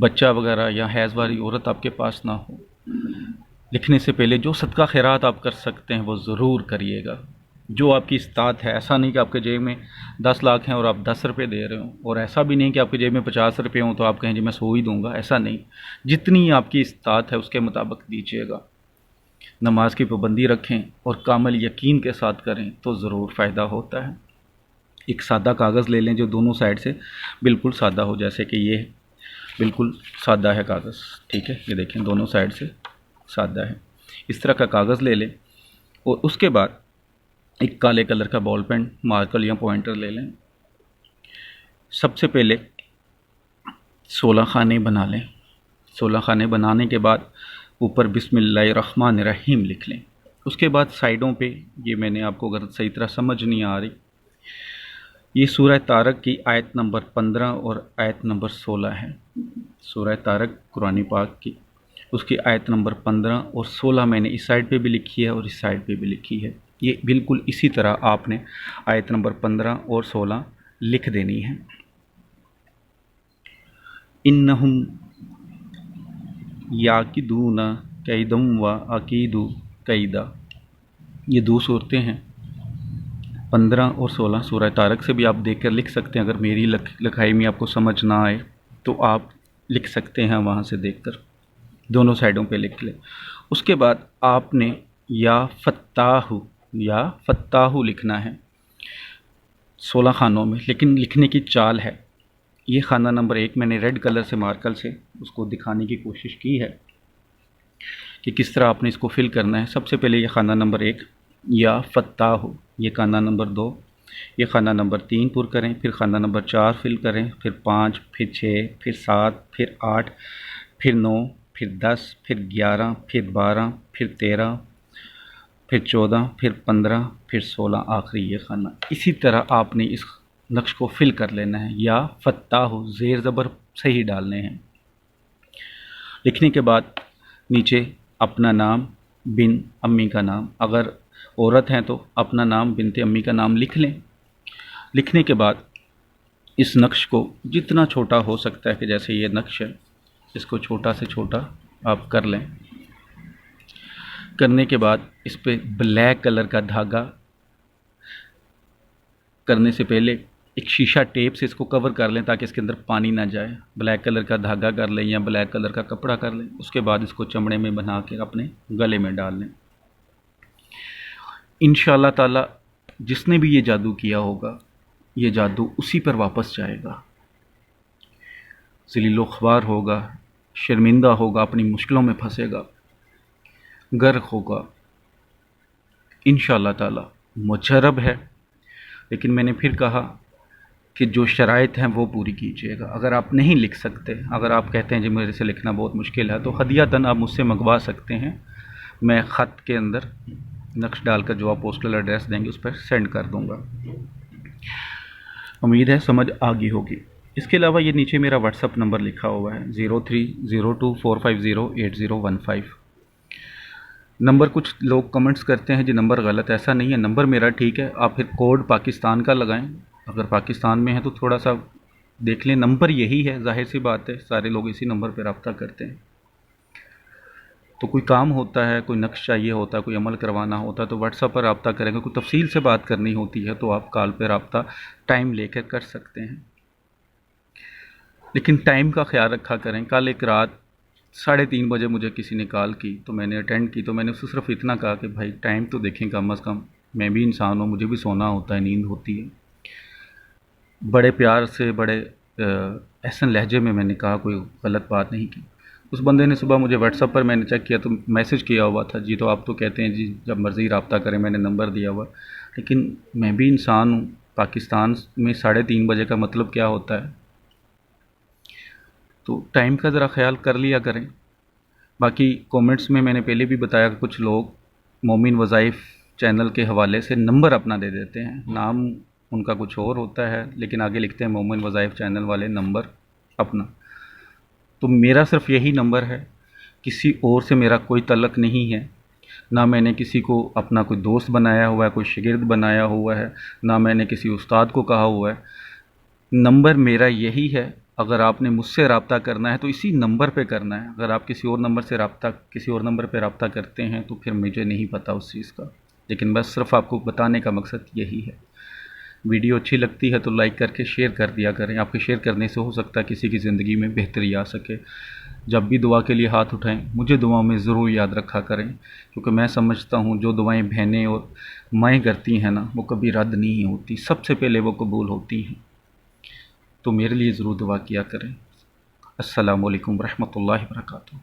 بچہ وغیرہ یا حیض والی عورت آپ کے پاس نہ ہو، لکھنے سے پہلے جو صدقہ خیرات آپ کر سکتے ہیں وہ ضرور کریے گا، جو آپ کی استطاعت ہے۔ ایسا نہیں کہ آپ کے جیب میں 10 لاکھ ہیں اور آپ 10 روپے دے رہے ہوں، اور ایسا بھی نہیں کہ آپ کے جیب میں 50 روپے ہوں تو آپ کہیں جی میں 100 ہی دوں گا، ایسا نہیں۔ جتنی آپ کی استطاعت ہے اس کے مطابق دیجیے گا۔ نماز کی پابندی رکھیں اور کامل یقین کے ساتھ کریں تو ضرور فائدہ ہوتا ہے۔ ایک سادہ کاغذ لے لیں جو دونوں سائڈ سے بالکل سادہ ہو، جیسے کہ یہ بالکل سادہ ہے کاغذ، ٹھیک ہے، یہ دیکھیں دونوں سائڈ سے سادہ ہے۔ اس طرح کا کاغذ لے لیں اور اس کے بعد ایک کالے کلر کا بال پین، مارکر یا پوائنٹر لے لیں۔ سب سے پہلے 16 خانے بنا لیں۔ 16 خانے بنانے کے بعد اوپر بسم اللہ الرحمن الرحیم لکھ لیں۔ اس کے بعد سائڈوں پہ، یہ میں نے آپ کو اگر صحیح طرح سمجھ نہیں آ رہی، یہ سورہ طارق کی آیت نمبر 15 اور آیت نمبر 16 ہے۔ سورہ طارق قرآن پاک کی، اس کی آیت نمبر 15 اور 16 میں نے اس سائڈ پہ بھی لکھی ہے اور اس سائڈ پہ بھی لکھی ہے۔ یہ بالکل اسی طرح آپ نے آیت نمبر 15 اور 16 لکھ دینی ہے۔ انہم یاکدون کیدم و اکید کیدا، یہ دو صورتیں ہیں، 15 اور 16۔ سورہ طارق سے بھی آپ دیکھ کر لکھ سکتے ہیں، اگر میری لکھائی میں آپ کو سمجھ نہ آئے تو آپ لکھ سکتے ہیں وہاں سے دیکھ کر، دونوں سائڈوں پہ لکھ لیں۔ اس کے بعد آپ نے یا فتاح لکھنا ہے 16 خانوں میں، لیکن لکھنے کی چال ہے۔ یہ خانہ نمبر 1 میں نے ریڈ کلر سے مارکر سے اس کو دکھانے کی کوشش کی ہے کہ کس طرح آپ نے اس کو فل کرنا ہے۔ سب سے پہلے یہ خانہ نمبر 1 یا فتاح، یہ خانہ نمبر 2، یہ خانہ نمبر 3 پر کریں، پھر خانہ نمبر 4 فل کریں، پھر 5، پھر 6، پھر 7، پھر 8، پھر 9، پھر 10، پھر 11، پھر 12، پھر 13، پھر 14، پھر 15، پھر 16، آخری یہ خانہ۔ اسی طرح آپ نے اس نقش کو فل کر لینا ہے۔ یا فتاح زیر زبر صحیح ڈالنے ہیں۔ لکھنے کے بعد نیچے اپنا نام، بن امی کا نام، اگر عورت ہیں تو اپنا نام بنت امی کا نام لکھ لیں۔ لکھنے کے بعد اس نقش کو جتنا چھوٹا ہو سکتا ہے، کہ جیسے یہ نقش ہے اس کو چھوٹا سے چھوٹا آپ کر لیں۔ کرنے کے بعد اس پہ بلیک کلر کا دھاگا، کرنے سے پہلے ایک شیشہ ٹیپ سے اس کو کور کر لیں تاکہ اس کے اندر پانی نہ جائے۔ بلیک کلر کا دھاگا کر لیں یا بلیک کلر کا کپڑا کر لیں، اس کے بعد اس کو چمڑے میں بنا کے اپنے گلے میں ڈال لیں۔ انشاءاللہ تعالی جس نے بھی یہ جادو کیا ہوگا، یہ جادو اسی پر واپس جائے گا، ذلیل و خوار ہوگا، شرمندہ ہوگا، اپنی مشکلوں میں پھنسے گا، غرق ہوگا۔ انشاءاللہ تعالی مجرب ہے، لیکن میں نے پھر کہا کہ جو شرائط ہیں وہ پوری کیجیے گا۔ اگر آپ نہیں لکھ سکتے، اگر آپ کہتے ہیں جی میرے سے لکھنا بہت مشکل ہے، تو ہدیۃً آپ مجھ سے منگوا سکتے ہیں، میں خط کے اندر نقش ڈال کر جو آپ پوسٹل ایڈریس دیں گے اس پر سینڈ کر دوں گا۔ امید ہے سمجھ آ گئی ہوگی۔ اس کے علاوہ یہ نیچے میرا واٹس ایپ نمبر لکھا ہوا ہے 0302450815۔ نمبر کچھ لوگ کمنٹس کرتے ہیں جی نمبر غلط، ایسا نہیں ہے، نمبر میرا ٹھیک ہے، آپ پھر کوڈ پاکستان کا لگائیں، اگر پاکستان میں ہے تو تھوڑا سا دیکھ لیں، نمبر یہی ہے، ظاہر سی بات ہے سارے لوگ اسی نمبر پہ رابطہ کرتے ہیں۔ تو کوئی کام ہوتا ہے، کوئی نقش چاہیے ہوتا ہے، کوئی عمل کروانا ہوتا ہے تو واٹس ایپ پر رابطہ کریں گے، کوئی تفصیل سے بات کرنی ہوتی ہے تو آپ کال پہ رابطہ ٹائم لے کر سکتے ہیں، لیکن ٹائم کا خیال رکھا کریں۔ کل ایک رات 3:30 بجے مجھے کسی نے کال کی تو میں نے اٹینڈ کی، تو میں نے اس سے صرف اتنا کہا کہ بھائی ٹائم تو دیکھیں، کم از کم میں بھی انسان ہوں، مجھے بھی سونا ہوتا ہے، نیند ہوتی ہے۔ بڑے پیار سے، بڑے احسن لہجے میں نے کہا، کوئی غلط بات نہیں کی۔ اس بندے نے صبح مجھے واٹس ایپ پر میں نے چیک کیا تو میسج کیا ہوا تھا، جی تو آپ تو کہتے ہیں جی جب مرضی رابطہ کریں، میں نے نمبر دیا ہوا، لیکن میں بھی انسان ہوں۔ پاکستان میں 3:30 بجے کا مطلب کیا ہوتا ہے، تو ٹائم کا ذرا خیال کر لیا کریں۔ باقی کومنٹس میں نے پہلے بھی بتایا کہ کچھ لوگ مومن وظائف چینل کے حوالے سے نمبر اپنا دے دیتے ہیں، نام ان کا کچھ اور ہوتا ہے لیکن آگے لکھتے ہیں مومن وظائف چینل والے نمبر اپنا۔ تو میرا صرف یہی نمبر ہے، کسی اور سے میرا کوئی تعلق نہیں ہے، نہ میں نے کسی کو اپنا کوئی دوست بنایا ہوا ہے، کوئی شاگرد بنایا ہوا ہے، نہ میں نے کسی استاد کو کہا ہوا ہے۔ نمبر میرا یہی ہے اگر آپ نے مجھ سے رابطہ کرنا ہے تو اسی نمبر پہ کرنا ہے. اگر آپ کسی اور نمبر پہ رابطہ کرتے ہیں تو پھر مجھے نہیں پتہ اس چیز کا، لیکن بس صرف آپ کو بتانے کا مقصد یہی ہے. ویڈیو اچھی لگتی ہے تو لائک کر کے شیئر کر دیا کریں. آپ کے شیئر کرنے سے ہو سکتا ہے کسی کی زندگی میں بہتری آ سکے. جب بھی دعا کے لیے ہاتھ اٹھائیں مجھے دعاؤں میں ضرور یاد رکھا کریں، کیونکہ میں سمجھتا ہوں جو دعائیں بہنیں اور مائیں کرتی ہیں نا وہ کبھی رد نہیں ہوتی، سب سے پہلے وہ قبول ہوتی ہیں. تو میرے لیے ضرور دعا کیا کریں. السلام علیکم ورحمۃ اللہ وبرکاتہ.